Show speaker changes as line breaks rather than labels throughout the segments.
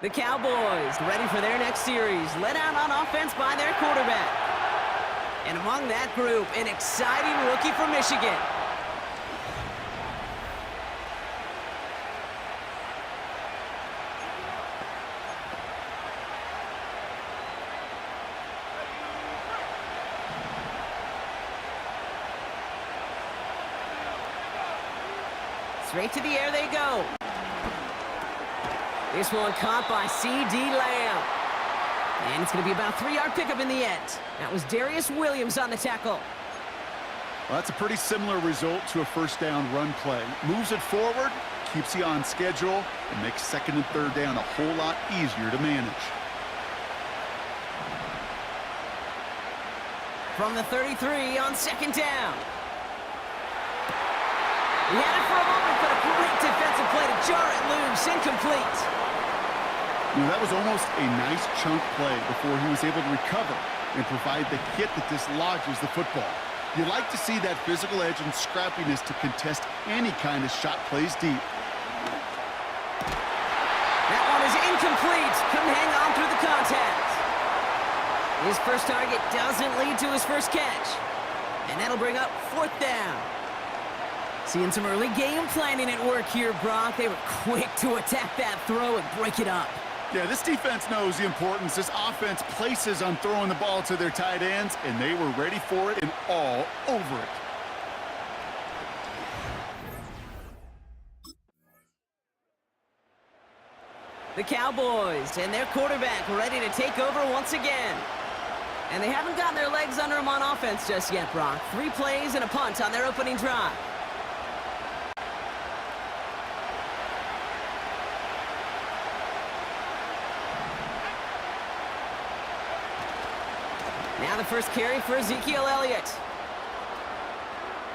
The Cowboys ready for their next series, led out on offense by their quarterback. And among that group, an exciting rookie from Michigan. Straight to the air they go. This one caught by C.D. Lamb. And it's going to be about a 3-yard pickup in the end. That was Darius Williams on the tackle.
Well, that's a pretty similar result to a first down run play. Moves it forward, keeps you on schedule, and makes second and third down a whole lot easier to manage.
From the 33 on second down. He had it for a moment, but a great defensive play to jar it loose. Incomplete.
You know, that was almost a nice chunk play before he was able to recover and provide the hit that dislodges the football. You like to see that physical edge and scrappiness to contest any kind of shot plays deep.
That one is incomplete. Couldn't hang on through the contact. His first target doesn't lead to his first catch. And that'll bring up fourth down. Seeing some early game planning at work here, Brock. They were quick to attack that throw and break it up.
Yeah, this defense knows the importance this offense places on throwing the ball to their tight ends, and they were ready for it and all over it.
The Cowboys and their quarterback ready to take over once again. And they haven't gotten their legs under them on offense just yet, Brock. 3 plays and a punt on their opening drive. Now the first carry for Ezekiel Elliott.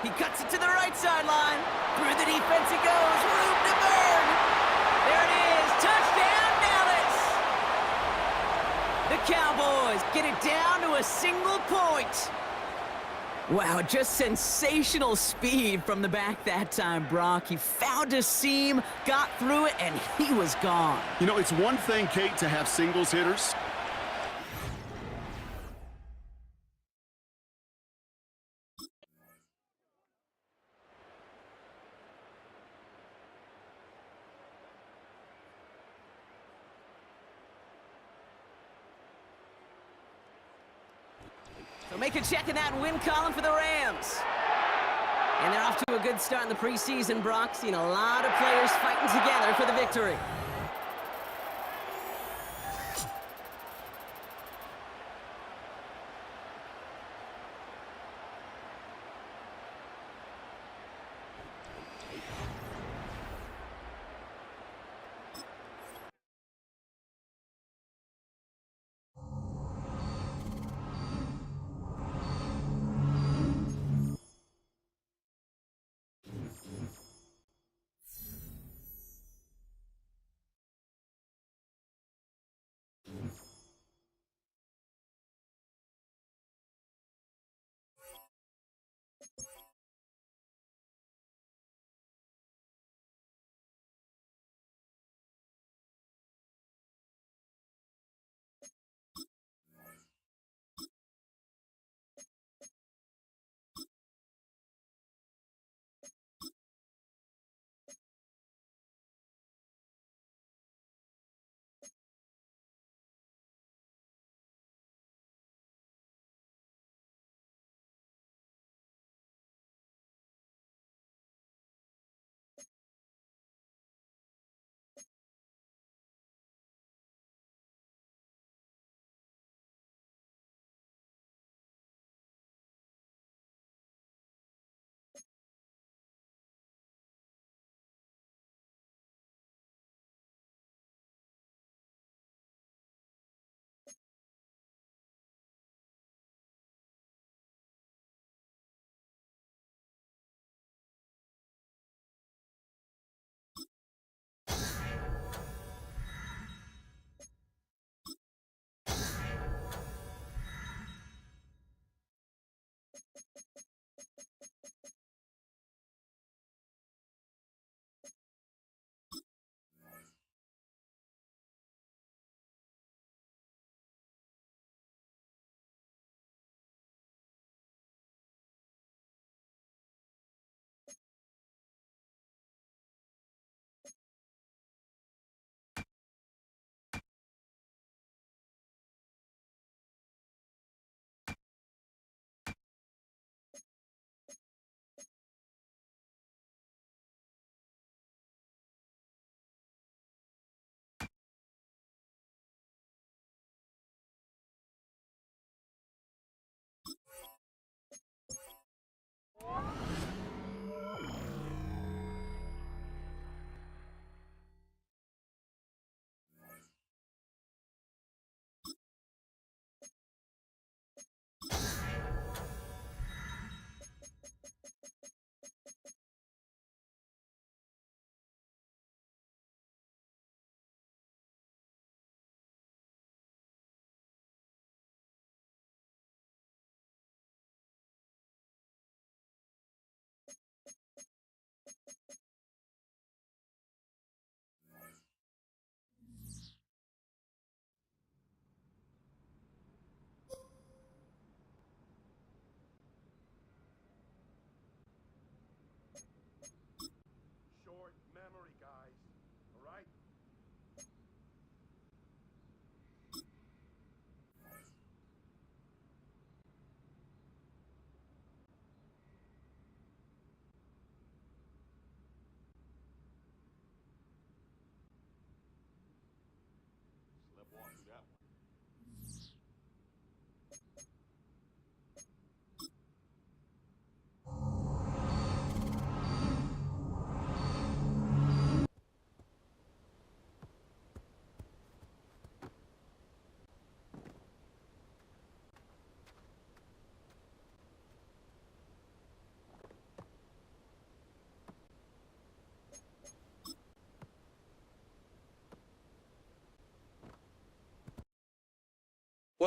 He cuts it to the right sideline. Through the defense he goes. Room to burn. There it is. Touchdown, Dallas. The Cowboys get it down to a single point. Wow, just sensational speed from the back that time, Brock. He found a seam, got through it, and he was gone.
You know, it's one thing, Kate, to have singles hitters.
So make a check in that win column for the Rams. And they're off to a good start in the preseason, Brock. Seen a lot of players fighting together for the victory.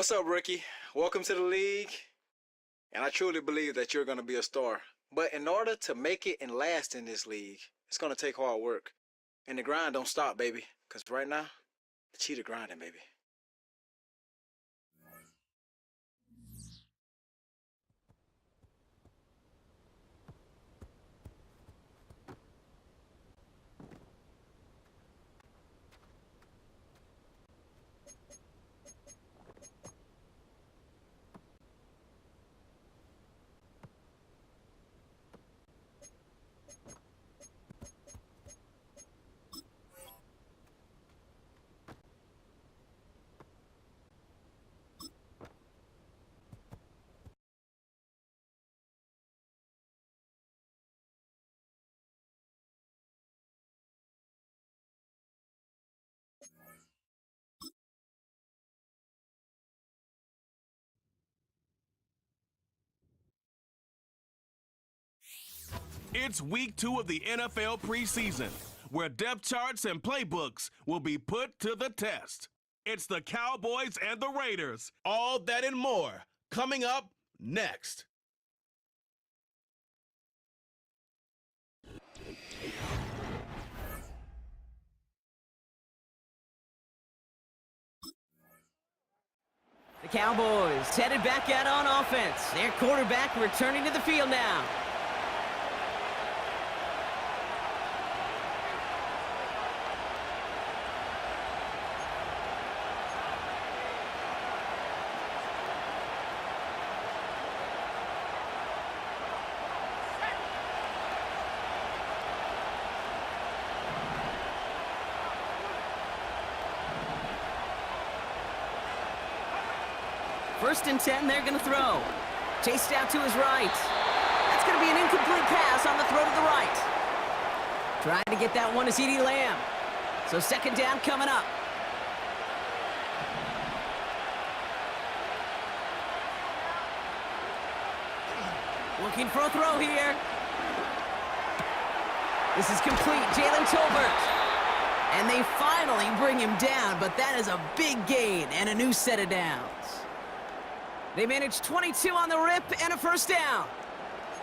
What's up, Ricky? Welcome to the league. And I truly believe that you're going to be a star. But in order to make it and last in this league, it's going to take hard work. And the grind don't stop, baby. Because right now, the cheetah grinding, baby.
It's week 2 of the NFL preseason, where depth charts and playbooks will be put to the test. It's the Cowboys and the Raiders. All that and more coming up next.
The Cowboys headed back out on offense. Their quarterback returning to the field now. First and 10, they're going to throw. Chased out to his right. That's going to be an incomplete pass on the throw to the right. Trying to get that one to CeeDee Lamb. So second down coming up. Looking for a throw here. This is complete. Jalen Tolbert. And they finally bring him down, but that is a big gain and a new set of downs. They managed 22 on the rip and a first down.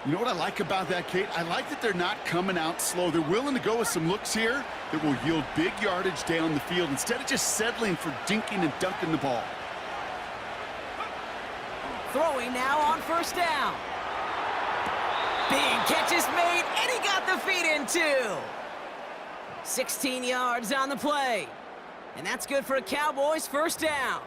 You know what I like about that, Kate? I like that they're not coming out slow. They're willing to go with some looks here that will yield big yardage down the field instead of just settling for dinking and dunking the ball.
Throwing now on first down. Big catch is made, and he got the feet in too. 16 yards on the play. And that's good for a Cowboys first down.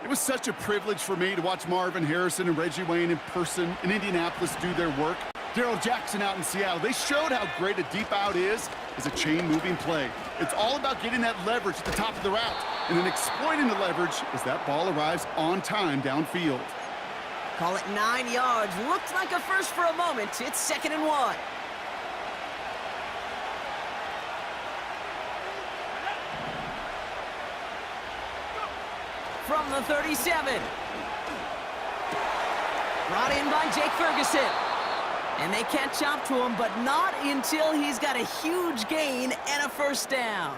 It was such a privilege for me to watch Marvin Harrison and Reggie Wayne in person in Indianapolis do their work. Darrell Jackson out in Seattle. They showed how great a deep out is as a chain-moving play. It's all about getting that leverage at the top of the route and then exploiting the leverage as that ball arrives on time downfield.
Call it 9 yards. Looked like a first for a moment. It's 2nd and 1. From the 37. Brought in by Jake Ferguson. And they catch up to him, but not until he's got a huge gain and a first down.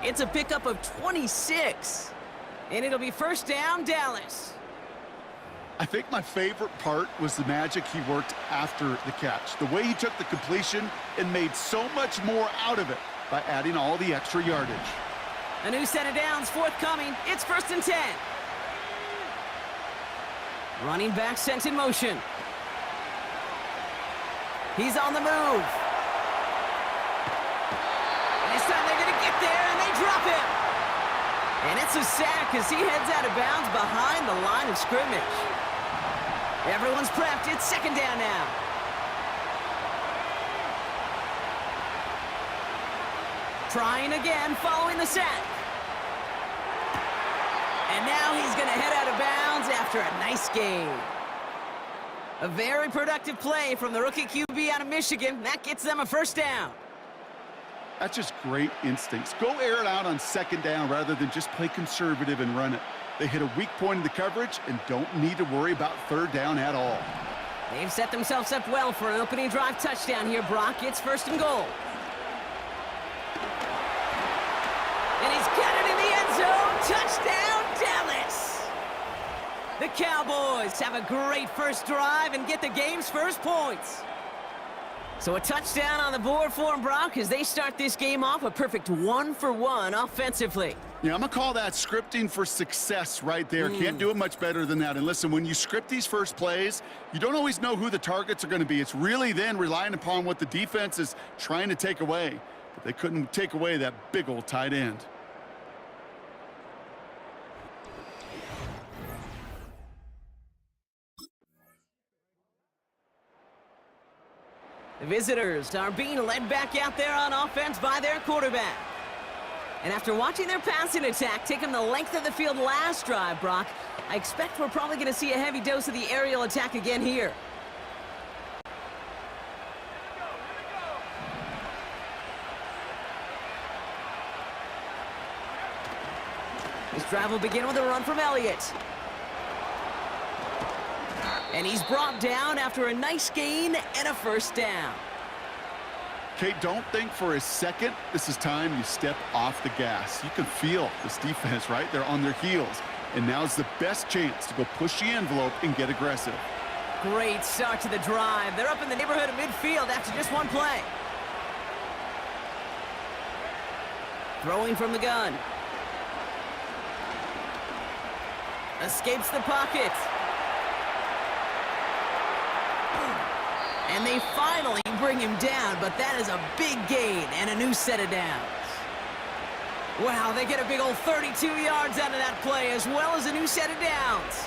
It's a pickup of 26. And it'll be first down, Dallas.
I think my favorite part was the magic he worked after the catch. The way he took the completion and made so much more out of it by adding all the extra yardage.
A new set of downs forthcoming. It's 1st and 10. Running back sent in motion. He's on the move. And this time they're going to get there, and they drop him. And it's a sack as he heads out of bounds behind the line of scrimmage. Everyone's prepped. It's 2nd down now. Trying again following the sack. And now he's going to head out of bounds after a nice gain. A very productive play from the rookie QB out of Michigan. That gets them a first down.
That's just great instincts. Go air it out on 2nd down rather than just play conservative and run it. They hit a weak point in the coverage and don't need to worry about 3rd down at all.
They've set themselves up well for an opening drive touchdown here, Brock. It's 1st and goal. And he's got it in the end zone. Touchdown, Dallas! The Cowboys have a great first drive and get the game's first points. So a touchdown on the board for them, Brock, as they start this game off a perfect 1-for-1 offensively.
Yeah, I'm going to call that scripting for success right there. Can't do it much better than that. And listen, when you script these first plays, you don't always know who the targets are going to be. It's really then relying upon what the defense is trying to take away. But they couldn't take away that big old tight end.
The visitors are being led back out there on offense by their quarterback. And after watching their passing attack take them the length of the field last drive, Brock, I expect we're probably going to see a heavy dose of the aerial attack again here. This drive will begin with a run from Elliott. And he's brought down after a nice gain and a first down.
Kate, don't think for a second this is time you step off the gas. You can feel this defense, right? They're on their heels. And now's the best chance to go push the envelope and get aggressive.
Great start to the drive. They're up in the neighborhood of midfield after just one play. Throwing from the gun. Escapes the pocket. And they finally bring him down, but that is a big gain and a new set of downs. Wow, they get a big old 32 yards out of that play, as well as a new set of downs.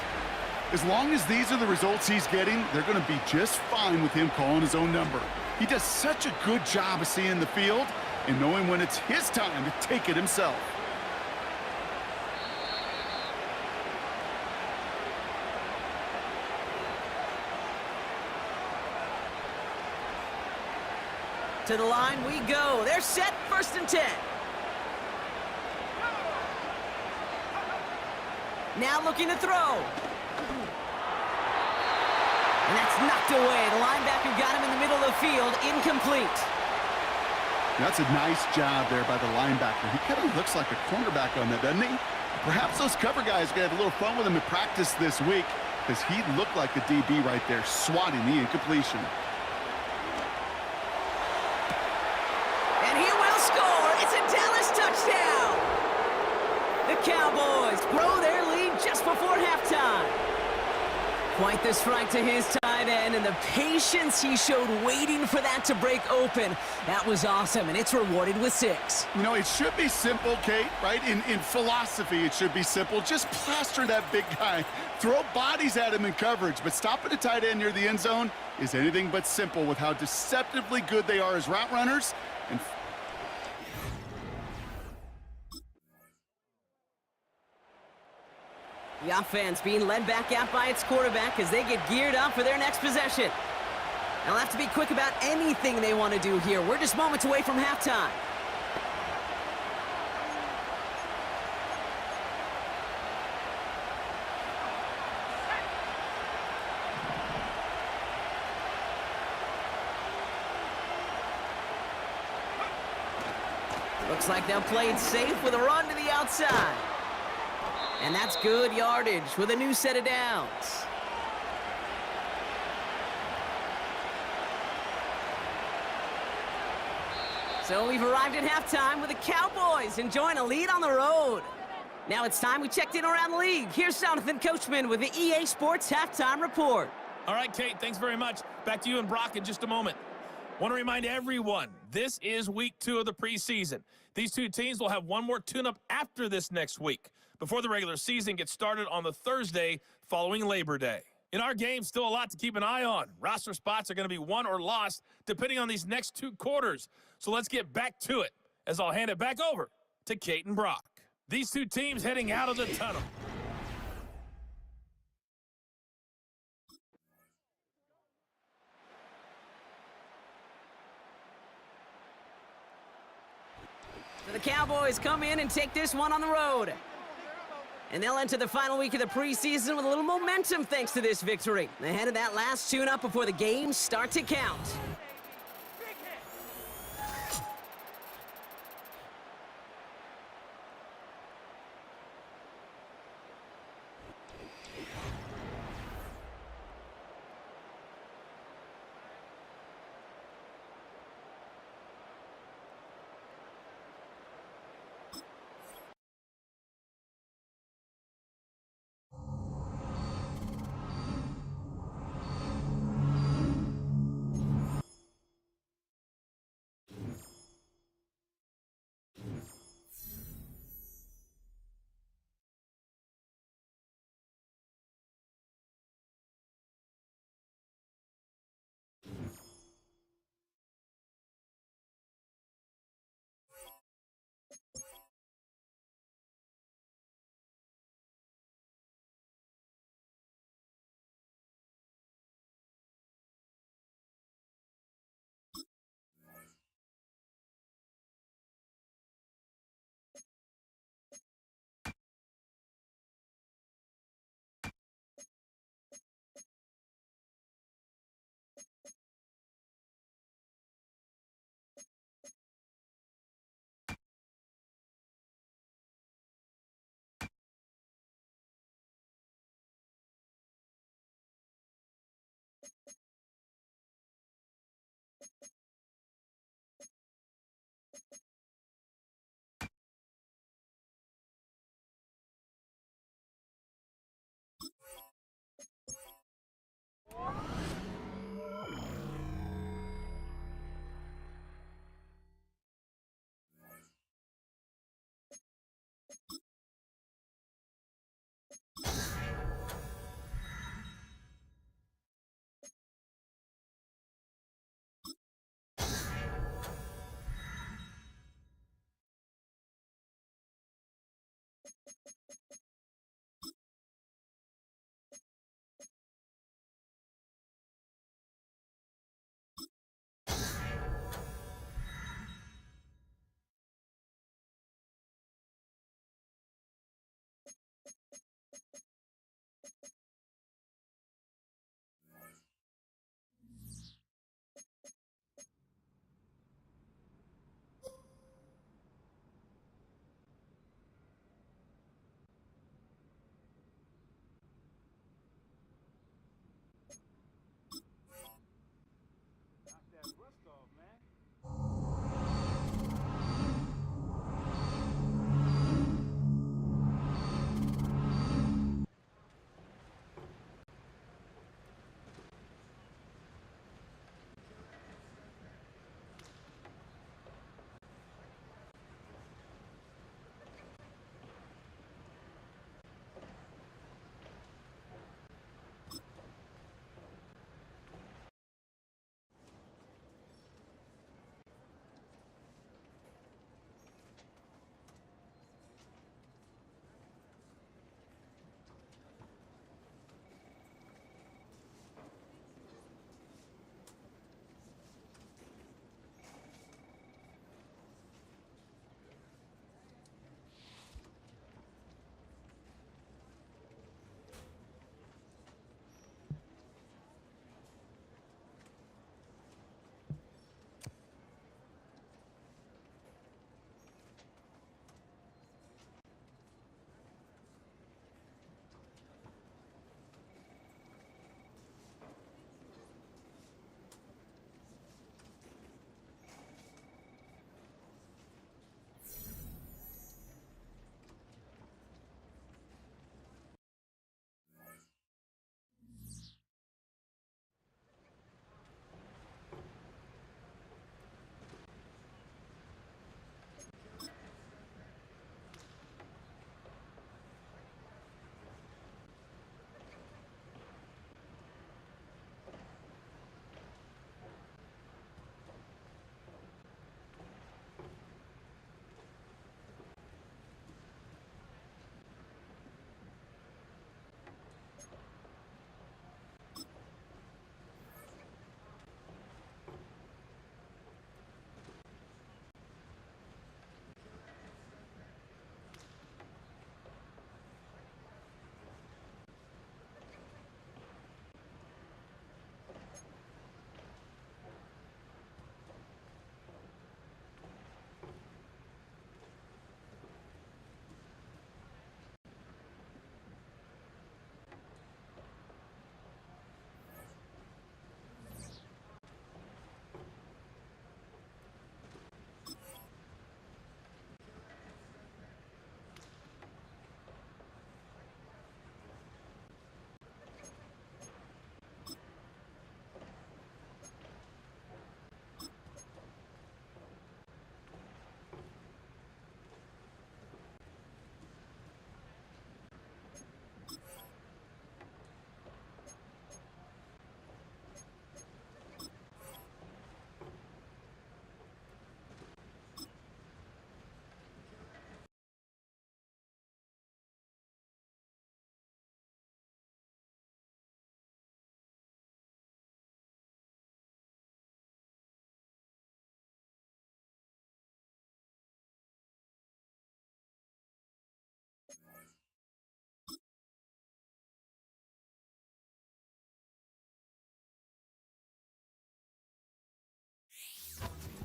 As long as these are the results he's getting, they're going to be just fine with him calling his own number. He does such a good job of seeing the field and knowing when it's his time to take it himself.
To the line we go. They're set, 1st and 10. Now looking to throw. And that's knocked away. The linebacker got him in the middle of the field, incomplete.
That's a nice job there by the linebacker. He kind of looks like a cornerback on that, doesn't he? Perhaps those cover guys are going to have a little fun with him in practice this week, because he looked like a DB right there, swatting the incompletion.
And he will score. It's a Dallas touchdown. The Cowboys grow their lead just before halftime. Quite the strike to his tight end, and the patience he showed waiting for that to break open. That was awesome, and it's rewarded with 6.
You know, it should be simple, Kate, right? In philosophy, it should be simple. Just plaster that big guy. Throw bodies at him in coverage, but stopping a tight end near the end zone is anything but simple with how deceptively good they are as route runners. And
the offense being led back out by its quarterback as they get geared up for their next possession. They'll have to be quick about anything they want to do here. We're just moments away from halftime. Looks like they'll play it safe with a run to the outside. And that's good yardage with a new set of downs. So we've arrived at halftime with the Cowboys enjoying a lead on the road. Now it's time we checked in around the league. Here's Jonathan Coachman with the EA Sports Halftime Report.
All right, Kate, thanks very much. Back to you and Brock in just a moment. Want to remind everyone, this is week 2 of the preseason. These two teams will have one more tune-up after this next week, before the regular season gets started on the Thursday following Labor Day. In our game, still a lot to keep an eye on. Roster spots are going to be won or lost depending on these next 2 quarters. So let's get back to it, as I'll hand it back over to Kate and Brock. These two teams heading out of the tunnel.
So the Cowboys come in and take this one on the road. And they'll enter the final week of the preseason with a little momentum thanks to this victory. Ahead of that last tune-up before the games start to count.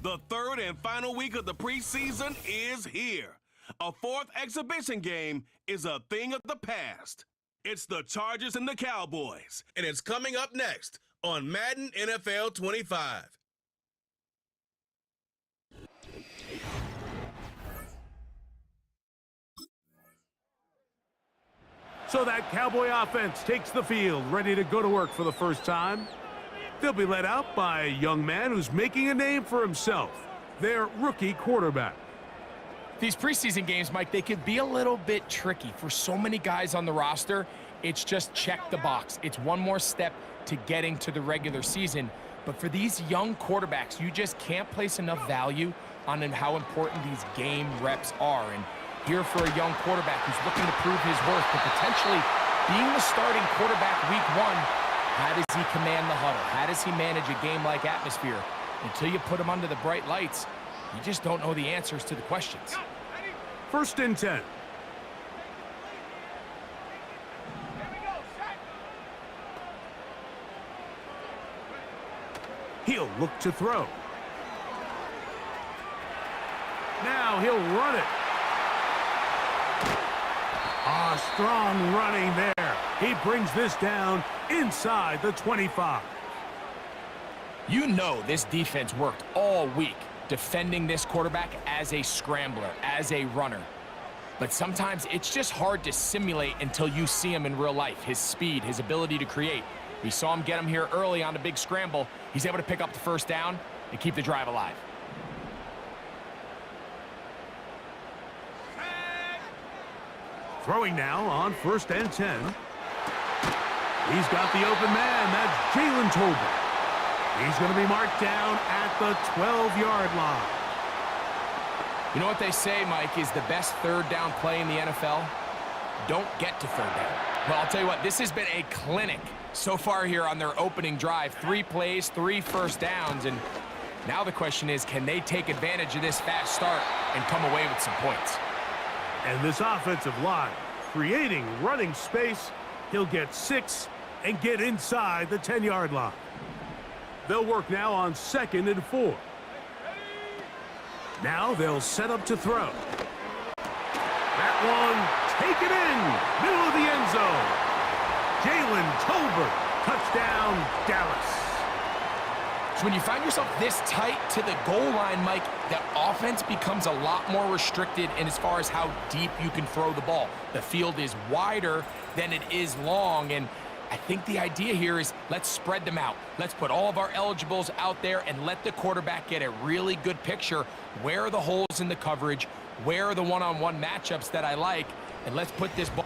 The third and final week of the preseason is here. A fourth exhibition game is a thing of the past. It's the Chargers and the Cowboys, and it's coming up next on Madden NFL 25.
So that Cowboy offense takes the field, ready to go to work for the first time. They'll be led out by a young man who's making a name for himself, their rookie quarterback.
These preseason games, Mike, they could be a little bit tricky. For so many guys on the roster, it's just check the box. It's one more step to getting to the regular season. But for these young quarterbacks, you just can't place enough value on how important these game reps are. And here for a young quarterback who's looking to prove his worth, but potentially being the starting quarterback week one, how does he command the huddle? How does he manage a game-like atmosphere? Until you put him under the bright lights, you just don't know the answers to the questions.
First and 10. He'll look to throw. Now he'll run it. Strong running there. He brings this down inside the 25.
You know this defense worked all week defending this quarterback as a scrambler, as a runner. But sometimes it's just hard to simulate until you see him in real life, his speed, his ability to create. We saw him get him here early on the big scramble. He's able to pick up the first down and keep the drive alive.
Throwing now on first and 10. He's got the open man. That's Jalen Tolbert. He's going to be marked down at the 12-yard line.
You know what they say, Mike, is the best third down play in the NFL? Don't get to third down. Well, I'll tell you what, this has been a clinic so far here on their opening drive. 3 plays, 3 first downs, and now the question is, can they take advantage of this fast start and come away with some points?
And this offensive line creating running space. He'll get 6 and get inside the 10-yard line. They'll work now on 2nd and 4. Now they'll set up to throw. That one, take it in, middle of the end zone. Jalen Tolbert, touchdown, Dallas.
So when you find yourself this tight to the goal line, Mike, the offense becomes a lot more restricted in as far as how deep you can throw the ball. The field is wider than it is long, and I think the idea here is let's spread them out. Let's put all of our eligibles out there and let the quarterback get a really good picture. Where are the holes in the coverage? Where are the one-on-one matchups that I like? And let's put this ball.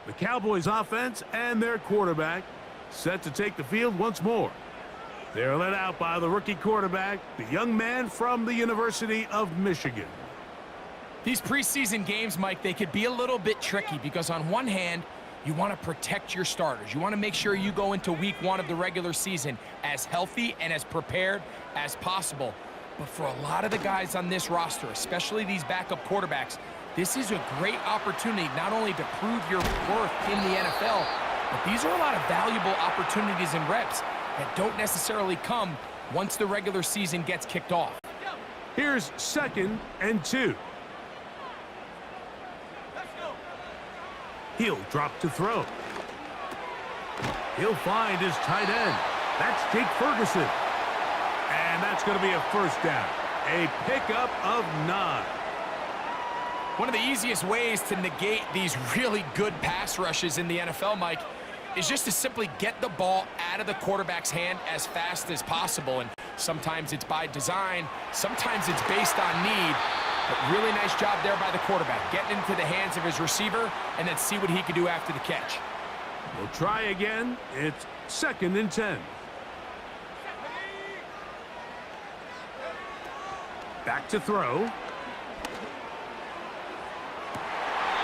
The Cowboys offense and their quarterback set to take the field once more. They're led out by the rookie quarterback, the young man from the University of Michigan.
These preseason games, Mike, they could be a little bit tricky because on one hand, you want to protect your starters. You want to make sure you go into week one of the regular season as healthy and as prepared as possible. But for a lot of the guys on this roster, especially these backup quarterbacks, this is a great opportunity not only to prove your worth in the NFL, but these are a lot of valuable opportunities and reps that don't necessarily come once the regular season gets kicked off.
Here's 2nd and 2. He'll drop to throw. He'll find his tight end. That's Jake Ferguson. And that's going to be a first down. A pickup of 9.
One of the easiest ways to negate these really good pass rushes in the NFL, Mike, is just to simply get the ball out of the quarterback's hand as fast as possible. And sometimes it's by design, sometimes it's based on need. But really nice job there by the quarterback, getting into the hands of his receiver, and then see what he can do after the catch.
We'll try again. It's 2nd and 10. Back to throw.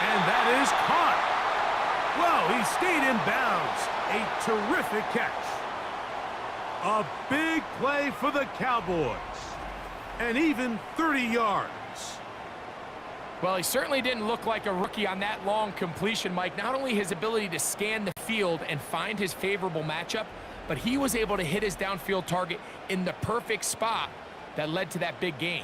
And that is caught. Well, he stayed in bounds. A terrific catch. A big play for the Cowboys. And even 30 yards.
Well, he certainly didn't look like a rookie on that long completion, Mike. Not only his ability to scan the field and find his favorable matchup, but he was able to hit his downfield target in the perfect spot that led to that big gain.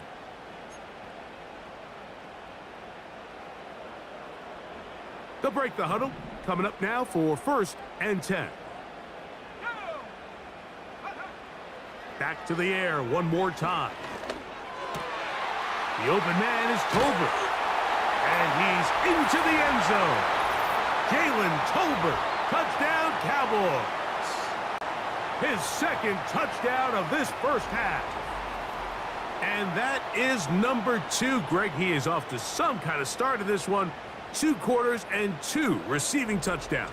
They'll break the huddle. Coming up now for 1st and 10. Back to the air one more time. The open man is Tolbert. And he's into the end zone. Jalen Tolbert, touchdown Cowboys. His 2nd touchdown of this first half. And that is number 2. Greg, he is off to some kind of start in this one. 2 quarters and 2 receiving touchdowns.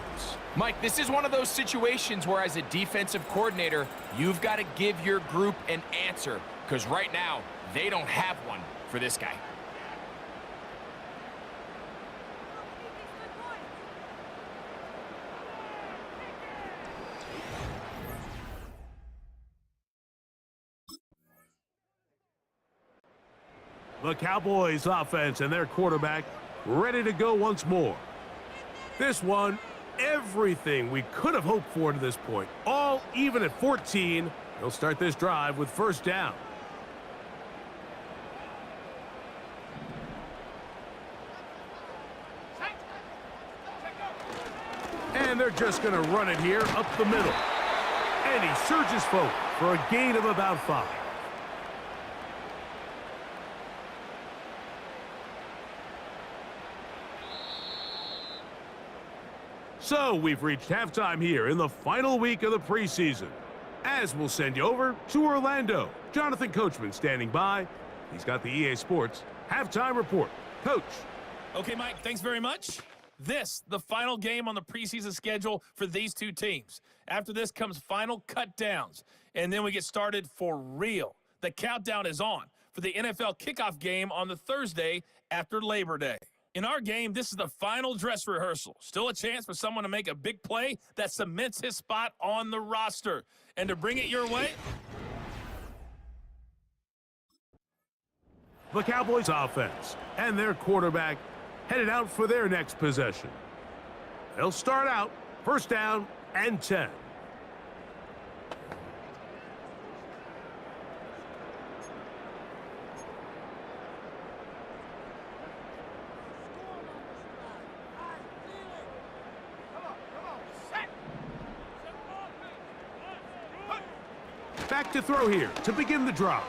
Mike, this is one of those situations where as a defensive coordinator, you've got to give your group an answer, because right now, they don't have one for this guy.
The Cowboys offense and their quarterback ready to go once more. This one, everything we could have hoped for to this point. All even at 14. They'll start this drive with 1st down. And they're just going to run it here up the middle. And he surges forward for a gain of about 5. So we've reached halftime here in the final week of the preseason. As we'll send you over to Orlando. Jonathan Coachman standing by. He's got the EA Sports halftime report. Coach.
Okay, Mike, thanks very much. This, the final game on the preseason schedule for these two teams. After this comes final cut downs, and then we get started for real. The countdown is on for the NFL kickoff game on the Thursday after Labor Day. In our game, this is the final dress rehearsal. Still a chance for someone to make a big play that cements his spot on the roster. And to bring it your way,
the Cowboys offense and their quarterback headed out for their next possession. They'll start out 1st down and 10. Back to throw here to begin the drive.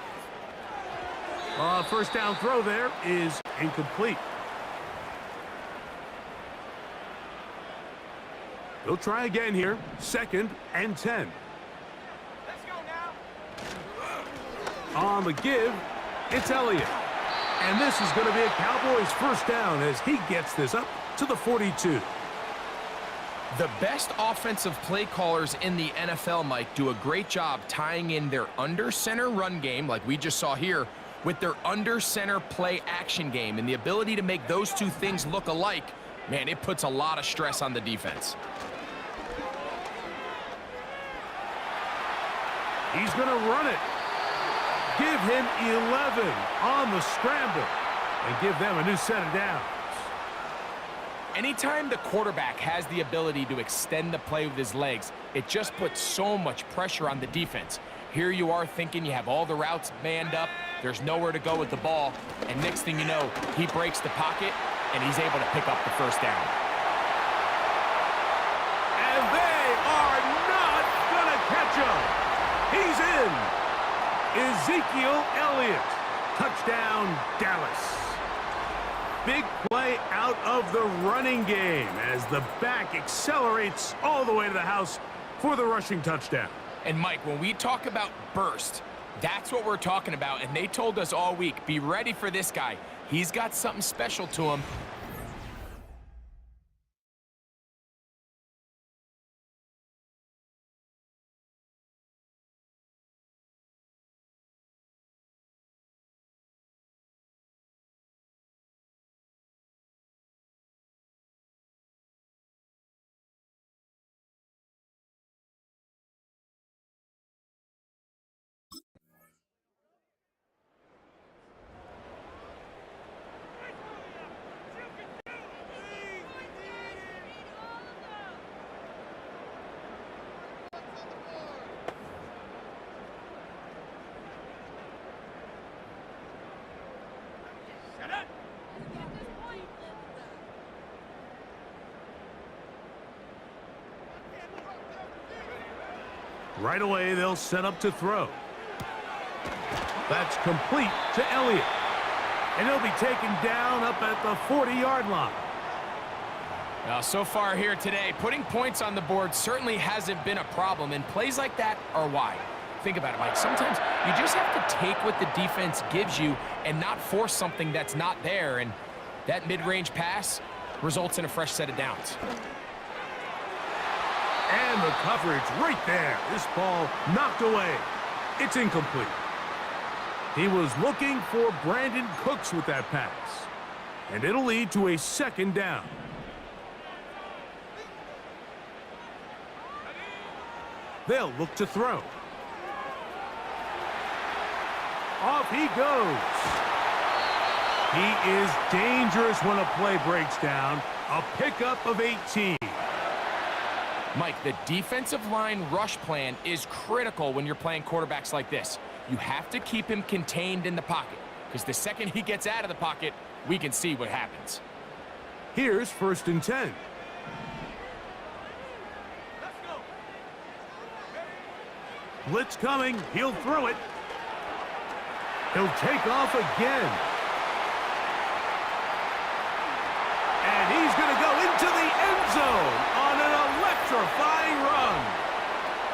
1st down throw there is incomplete. They'll try again here. 2nd and 10.
Let's go now.
On the give, it's Elliott. And this is going to be a Cowboys 1st down as he gets this up to the 42.
The best offensive play callers in the NFL, Mike, do a great job tying in their under-center run game, like we just saw here, with their under-center play action game. And the ability to make those two things look alike, man, it puts a lot of stress on the defense.
He's going to run it. Give him 11 on the scramble and give them a new set of downs.
Anytime the quarterback has the ability to extend the play with his legs, it just puts so much pressure on the defense. Here you are thinking you have all the routes manned up, there's nowhere to go with the ball, and next thing you know, he breaks the pocket, and he's able to pick up the 1st down.
And they are not going to catch him. He's in. Ezekiel Elliott. Touchdown, Dallas. Big play out of the running game as the back accelerates all the way to the house for the rushing touchdown.
And Mike, when we talk about burst, that's what we're talking about. And they told us all week, be ready for this guy. He's got something special to him.
Right away, they'll set up to throw. That's complete to Elliott. And he'll be taken down up at the 40-yard line.
Now, so far here today, putting points on the board certainly hasn't been a problem, and plays like that are why. Think about it, Mike. Sometimes you just have to take what the defense gives you and not force something that's not there, and that mid-range pass results in a fresh set of downs.
And the coverage right there. This ball knocked away. It's incomplete. He was looking for Brandon Cooks with that pass. And it'll lead to a second down. They'll look to throw. Off he goes. He is dangerous when a play breaks down. A pickup of 18.
Mike, the defensive line rush plan is critical when you're playing quarterbacks like this. You have to keep him contained in the pocket, because the second he gets out of the pocket, we can see what happens.
Here's 1st and 10. Blitz coming. He'll throw it. He'll take off again. And he's going to go into the end zone on an electrifying run.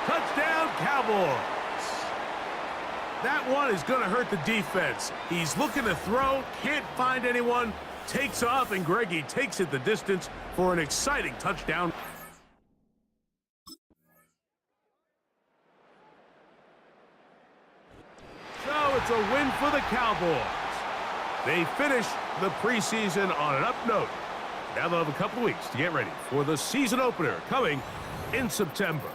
Touchdown, Cowboys. That one is going to hurt the defense. He's looking to throw, can't find anyone, takes off, and Greggy takes it the distance for an exciting touchdown. So it's a win for the Cowboys. They finish the preseason on an up note. Now they'll have a couple of weeks to get ready for the season opener coming in September.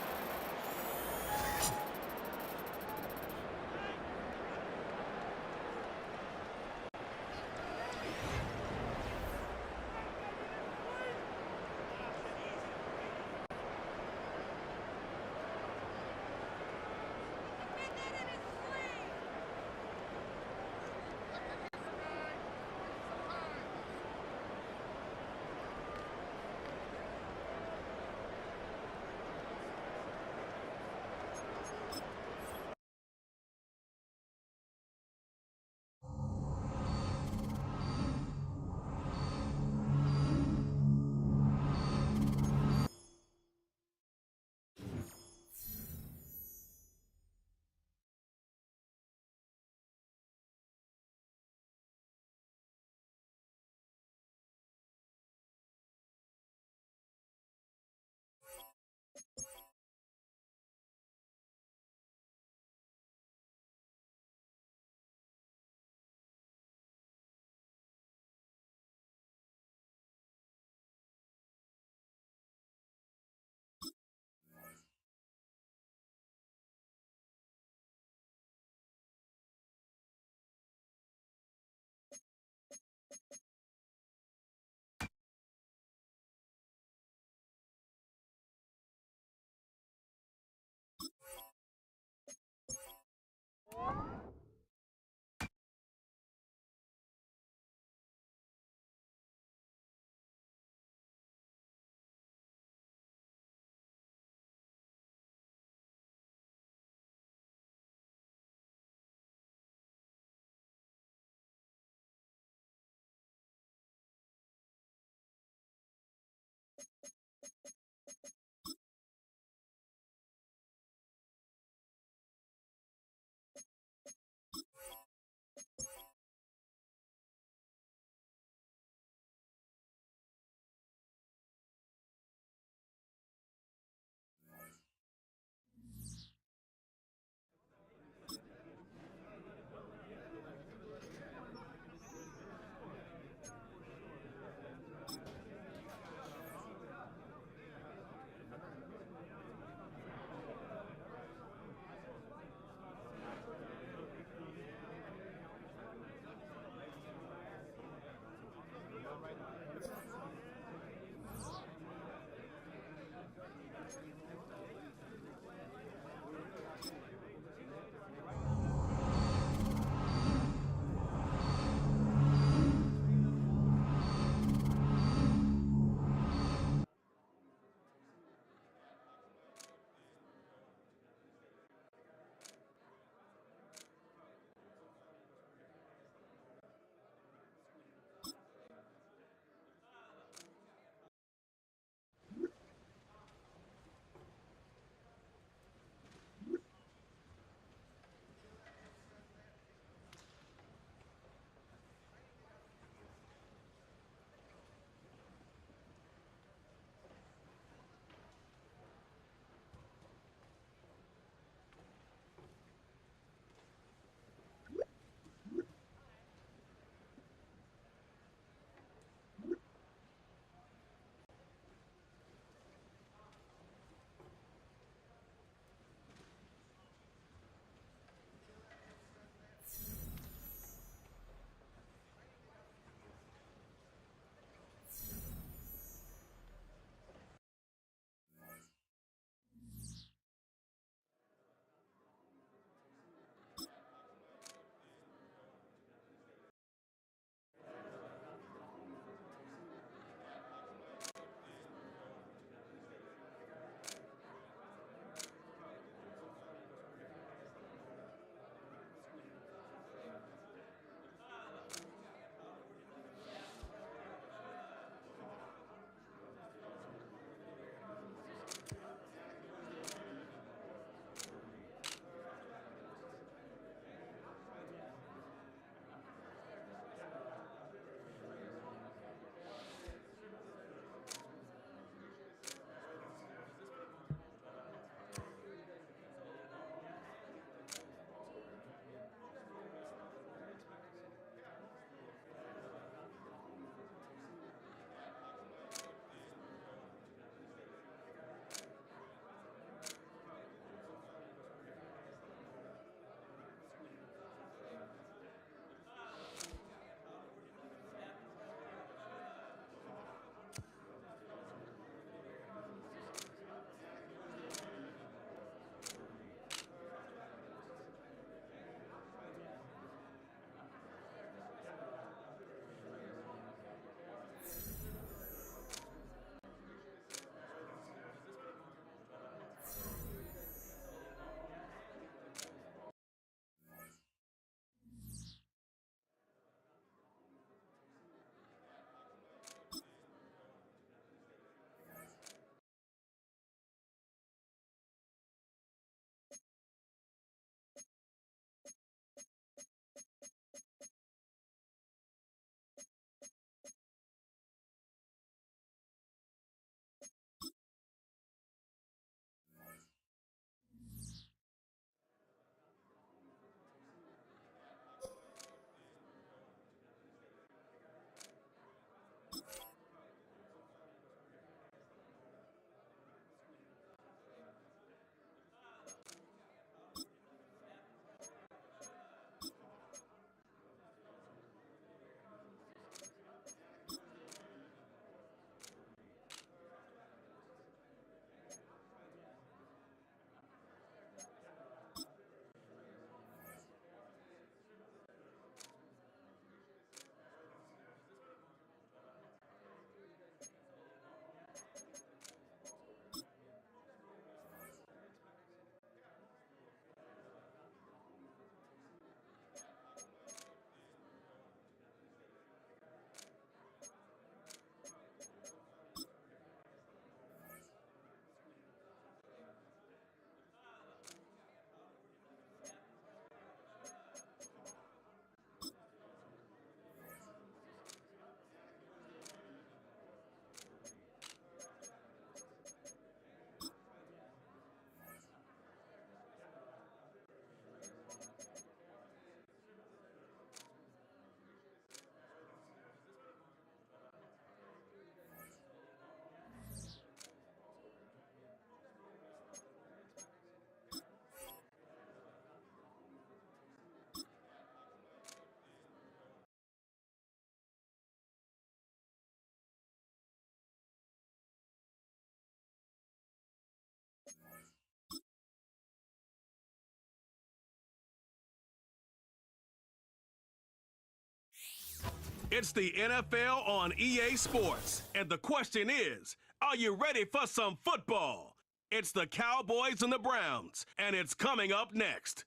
It's the NFL on EA Sports, and the question is, are you ready for some football? It's the Cowboys and the Browns, and it's coming up next.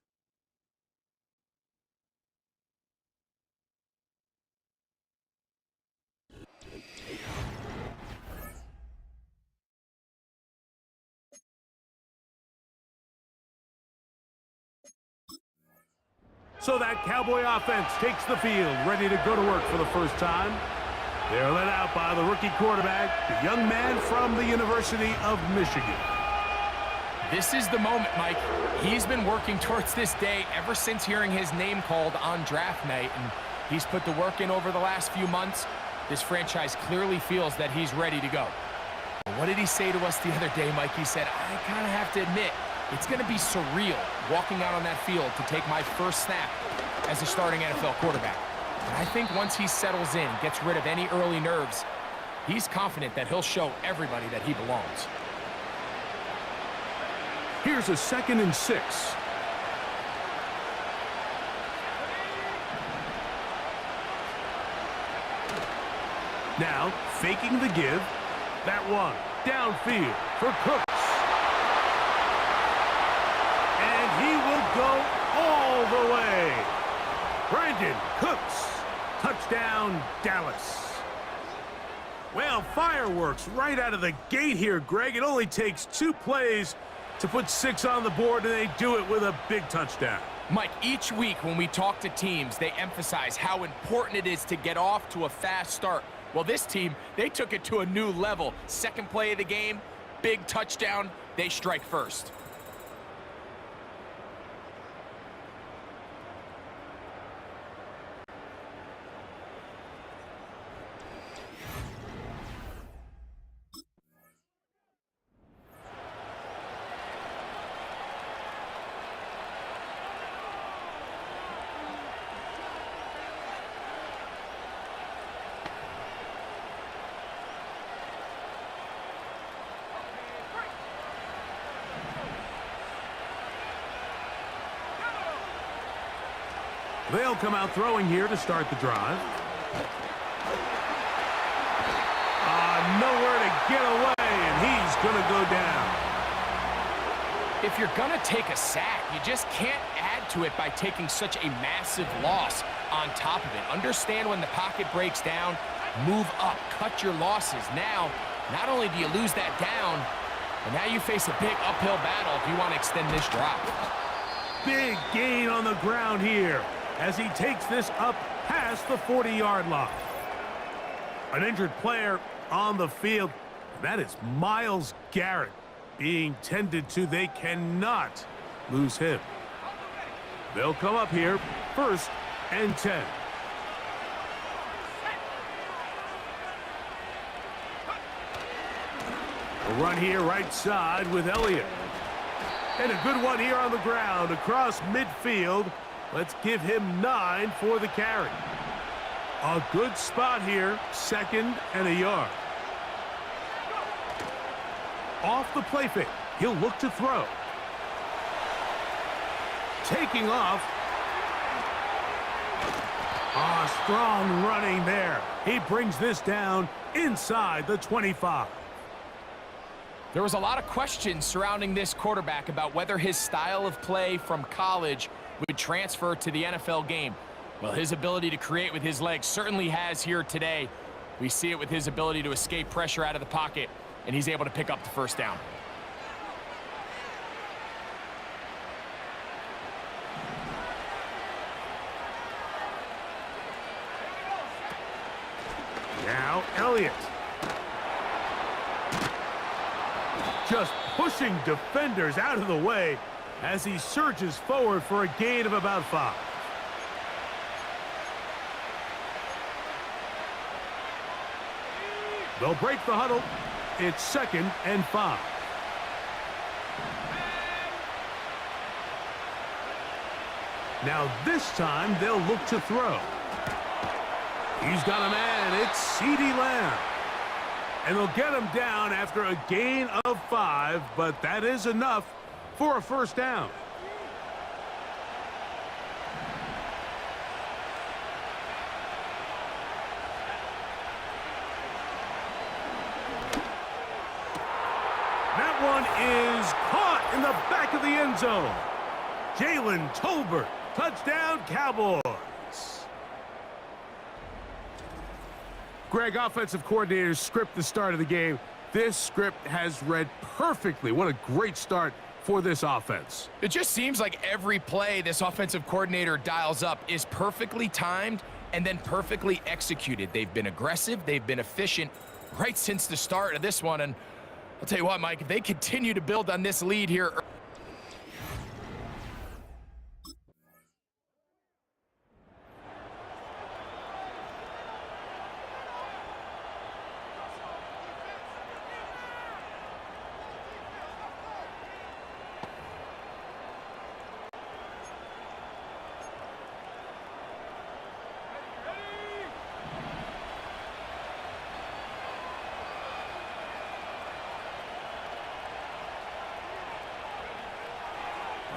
So that Cowboy offense takes the field, ready to go to work for the first time. They're led out by the rookie quarterback, the young man from the University of Michigan.
This is the moment, Mike. He's been working towards this day ever since hearing his name called on draft night, and he's put the work in over the last few months. This franchise clearly feels that he's ready to go. What did he say to us the other day, Mike? He said, I kind of have to admit, it's going to be surreal walking out on that field to take my first snap as a starting NFL quarterback. And I think once he settles in, gets rid of any early nerves, he's confident that he'll show everybody that he belongs.
Here's a 2nd and 6. Now, faking the give. That one, downfield for Cooks. And he will go all the way. Brandon Cooks. Touchdown, Dallas. Well, fireworks right out of the gate here, Greg. It only takes 2 plays to put 6 on the board, and they do it with a big touchdown.
Mike, each week when we talk to teams, they emphasize how important it is to get off to a fast start. Well, this team, they took it to a new level. 2nd play of the game, big touchdown, they strike first.
They'll come out throwing here to start the drive. Nowhere to get away, and he's going to go down.
If you're going to take a sack, you just can't add to it by taking such a massive loss on top of it. Understand when the pocket breaks down, move up, cut your losses. Now, not only do you lose that down, but now you face a big uphill battle if you want to extend this drive.
Big gain on the ground here as he takes this up past the 40-yard line. An injured player on the field. That is Myles Garrett being tended to. They cannot lose him. They'll come up here, 1st and 10. A run here right side with Elliott. And a good one here on the ground across midfield. Let's give him 9 for the carry. A good spot here, 2nd and a yard. Off the play fake, he'll look to throw. Taking off. Strong running there. He brings this down inside the 25.
There was a lot of questions surrounding this quarterback about whether his style of play from college would transfer to the NFL game. Well, his ability to create with his legs certainly has here today. We see it with his ability to escape pressure out of the pocket, and he's able to pick up the first down.
Now Elliott. Just pushing defenders out of the way as he surges forward for a gain of about 5. They'll break the huddle. It's 2nd and 5. Now this time they'll look to throw. He's got a man. It's CeeDee Lamb. And they'll get him down after a gain of 5, but that is enough for a first down. is caught in the back of the end zone. Jalen Tolbert, touchdown Cowboys. Greg, offensive coordinators script the start of the game. This script has read perfectly. What a great start for this offense.
It just seems like every play this offensive coordinator dials up is perfectly timed and then perfectly executed. They've been aggressive, they've been efficient right since the start of this one. And I'll tell you what, Mike, if they continue to build on this lead here.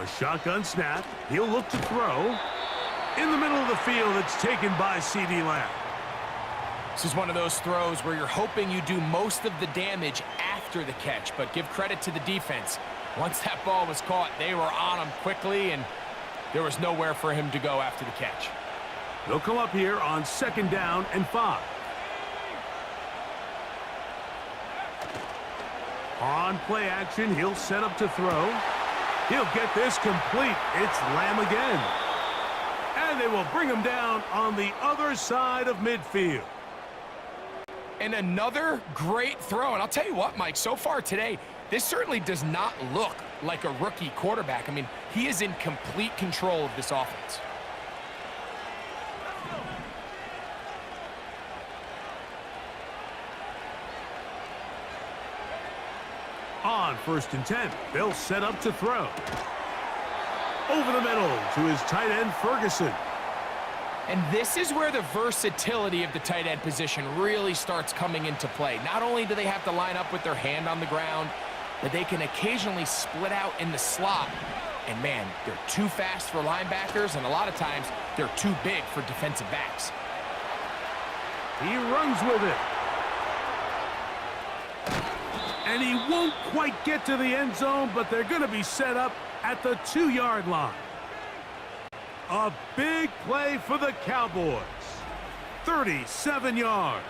A shotgun snap. He'll look to throw. In the middle of the field, it's taken by C.D. Lamb.
This is one of those throws where you're hoping you do most of the damage after the catch, but give credit to the defense. Once that ball was caught, they were on him quickly, and there was nowhere for him to go after the catch.
They'll come up here on 2nd down and 5. On play action, he'll set up to throw. He'll get this complete. It's Lamb again. And they will bring him down on the other side of midfield.
And another great throw. And I'll tell you what, Mike, so far today, this certainly does not look like a rookie quarterback. I mean, he is in complete control of this offense.
On 1st and 10, they'll set up to throw. Over the middle to his tight end, Ferguson.
And this is where the versatility of the tight end position really starts coming into play. Not only do they have to line up with their hand on the ground, but they can occasionally split out in the slot. And man, they're too fast for linebackers, and a lot of times they're too big for defensive backs.
He runs with it. And he won't quite get to the end zone, but they're going to be set up at the 2-yard line. A big play for the Cowboys. 37 yards.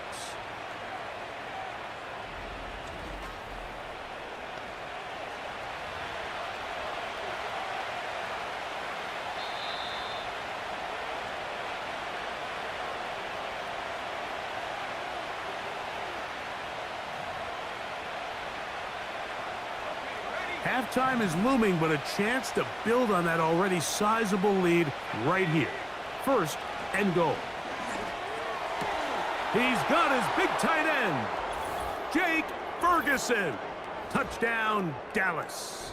Halftime is looming, but a chance to build on that already sizable lead right here. 1st and goal. He's got his big tight end, Jake Ferguson. Touchdown, Dallas.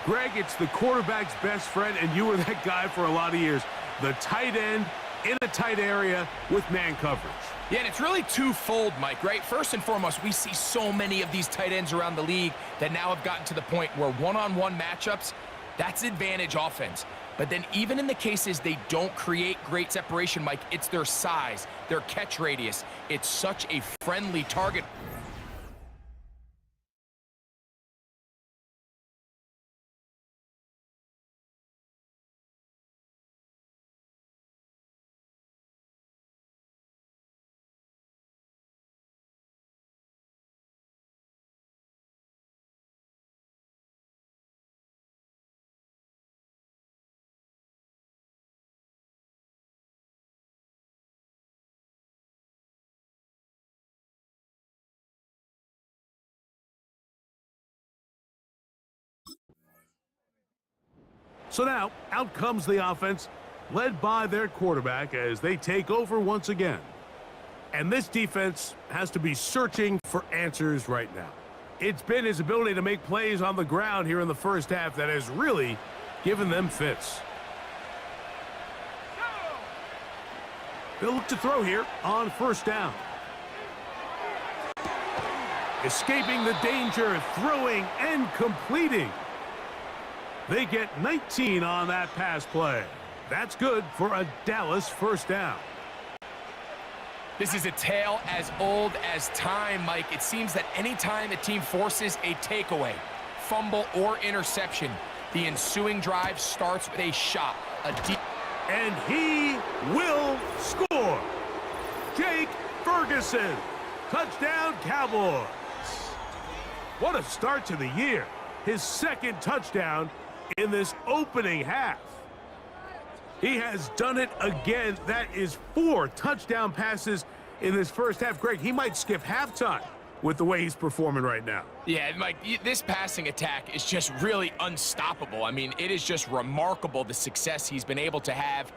Greg, it's the quarterback's best friend, and you were that guy for a lot of years. The tight end in a tight area with man coverage.
Yeah, and it's really twofold, Mike, right? First and foremost, we see so many of these tight ends around the league that now have gotten to the point where one-on-one matchups, that's advantage offense. But then even in the cases they don't create great separation, Mike, it's their size, their catch radius. It's such a friendly target.
So now, out comes the offense, led by their quarterback as they take over once again. And this defense has to be searching for answers right now. It's been his ability to make plays on the ground here in the first half that has really given them fits. They'll look to throw here on 1st down. Escaping the danger, throwing and completing. They get 19 on that pass play. That's good for a Dallas 1st down.
This is a tale as old as time, Mike. It seems that anytime a team forces a takeaway, fumble, or interception, the ensuing drive starts with a shot, a deep...
And he will score. Jake Ferguson. Touchdown, Cowboys. What a start to the year. His second touchdown in this opening half. He has done it again. That is 4 touchdown passes in this first half. Greg, he might skip halftime with the way he's performing right now.
Yeah, Mike, this passing attack is just really unstoppable. I mean, it is just remarkable the success he's been able to have.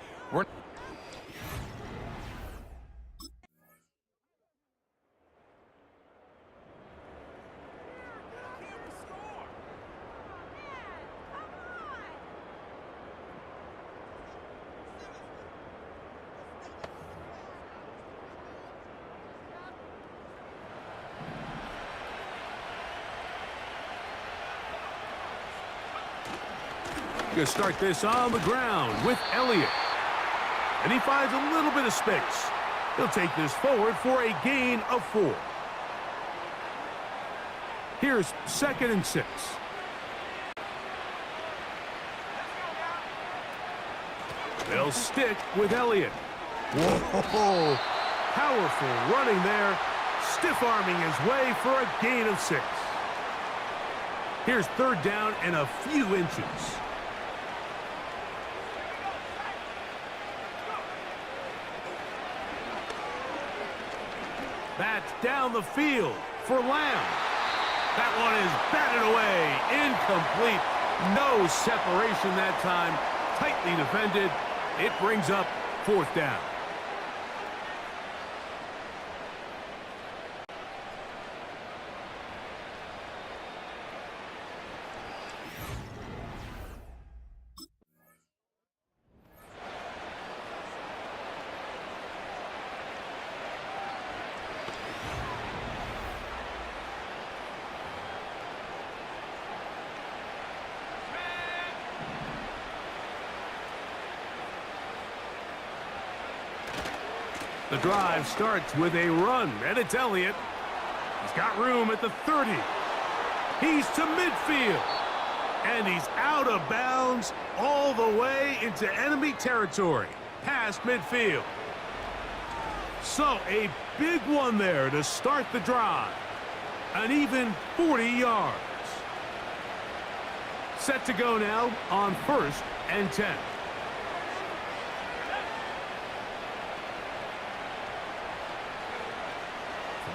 Going to start this on the ground with Elliott. And he finds a little bit of space. He'll take this forward for a gain of 4. Here's 2nd and 6. They'll stick with Elliott. Whoa! Powerful running there. Stiff-arming his way for a gain of 6. Here's 3rd down and a few inches. That's down the field for Lamb. That one is batted away. Incomplete. No separation that time. Tightly defended. It brings up 4th down. The drive starts with a run, and it's Elliott. He's got room at the 30. He's to midfield, and he's out of bounds all the way into enemy territory, past midfield. So a big one there to start the drive. An even 40 yards. Set to go now on 1st and 10.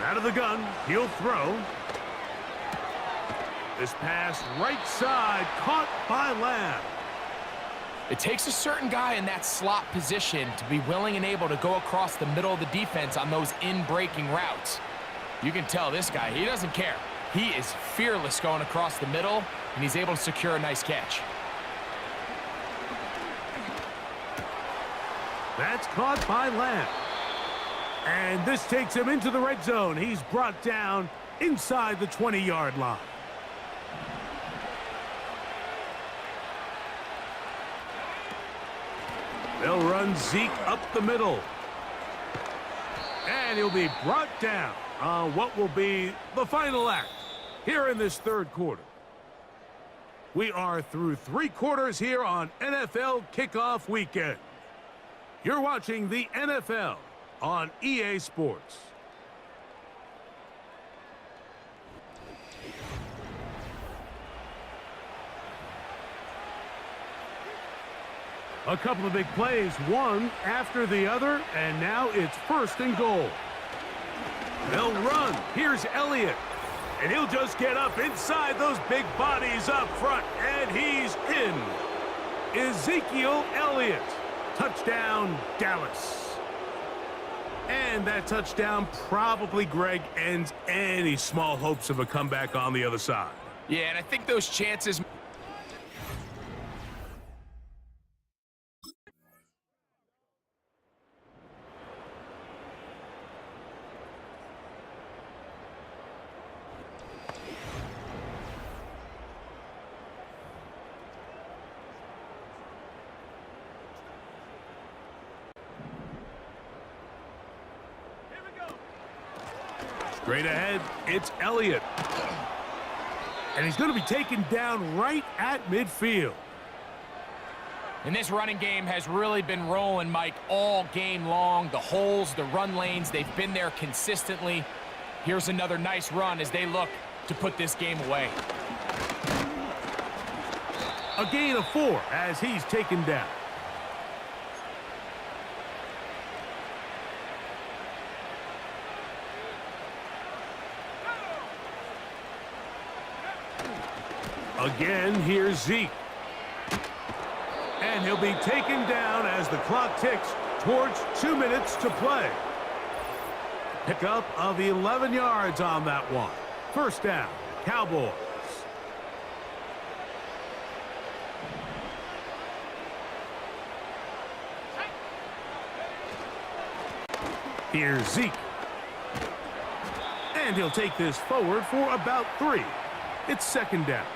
Out of the gun, he'll throw. This pass right side, caught by Lamb.
It takes a certain guy in that slot position to be willing and able to go across the middle of the defense on those in-breaking routes. You can tell this guy, he doesn't care. He is fearless going across the middle, and he's able to secure a nice catch.
That's caught by Lamb. And this takes him into the red zone. He's brought down inside the 20-yard line. They'll run Zeke up the middle. And he'll be brought down on what will be the final act here in this 3rd quarter. We are through 3 quarters here on NFL Kickoff Weekend. You're watching the NFL on EA Sports. A couple of big plays, one after the other, and now it's 1st and goal. They'll run. Here's Elliott, and he'll just get up inside those big bodies up front, and he's in. Ezekiel Elliott. Touchdown, Dallas. And that touchdown probably, Greg, ends any small hopes of a comeback on the other side.
Yeah, and I think those chances...
Straight ahead, it's Elliott. And he's going to be taken down right at midfield.
And this running game has really been rolling, Mike, all game long. The holes, the run lanes, they've been there consistently. Here's another nice run as they look to put this game away.
A gain of 4 as he's taken down. Again, here's Zeke. And he'll be taken down as the clock ticks towards 2 minutes to play. Pickup of 11 yards on that one. First down, Cowboys. Here's Zeke. And he'll take this forward for about 3. It's second down.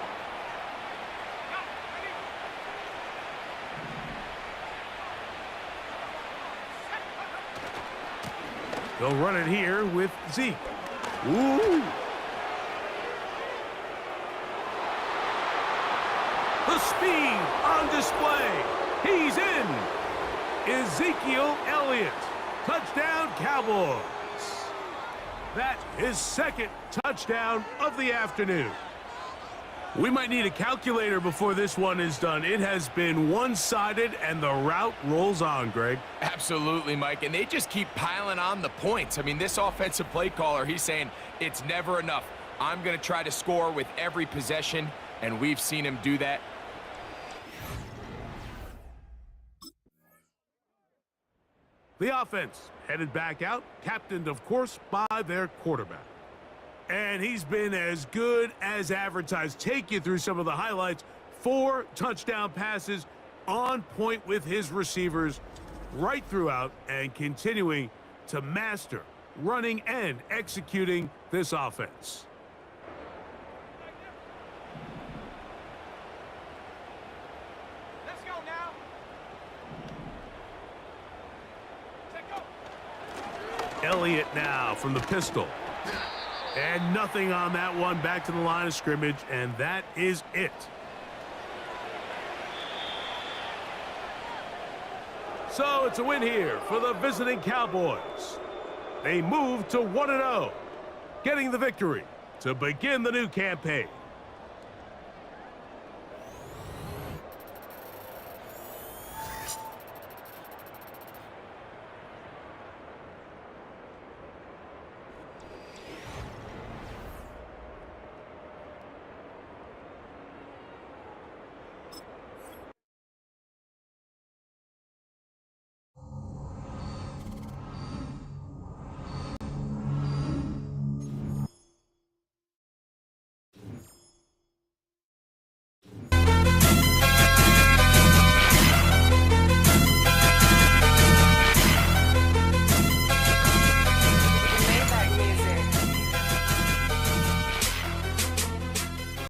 They'll run it here with Zeke. Ooh. The speed on display. He's in. Ezekiel Elliott. Touchdown, Cowboys. That's his second touchdown of the afternoon. We might need a calculator before this one is done. It has been one-sided, and the route rolls on, Greg.
Absolutely, Mike, and they just keep piling on the points. I mean, this offensive play caller, he's saying it's never enough. I'm going to try to score with every possession, and we've seen him do that.
The offense headed back out, captained, of course, by their quarterback. And he's been as good as advertised. Take you through some of the highlights. 4 touchdown passes, on point with his receivers right throughout, and continuing to master running and executing this offense.
Let's go now. Take go.
Elliott now from the pistol. And nothing on that one. Back to the line of scrimmage, and that is it. So it's a win here for the visiting Cowboys. They move to 1-0, getting the victory to begin the new campaign.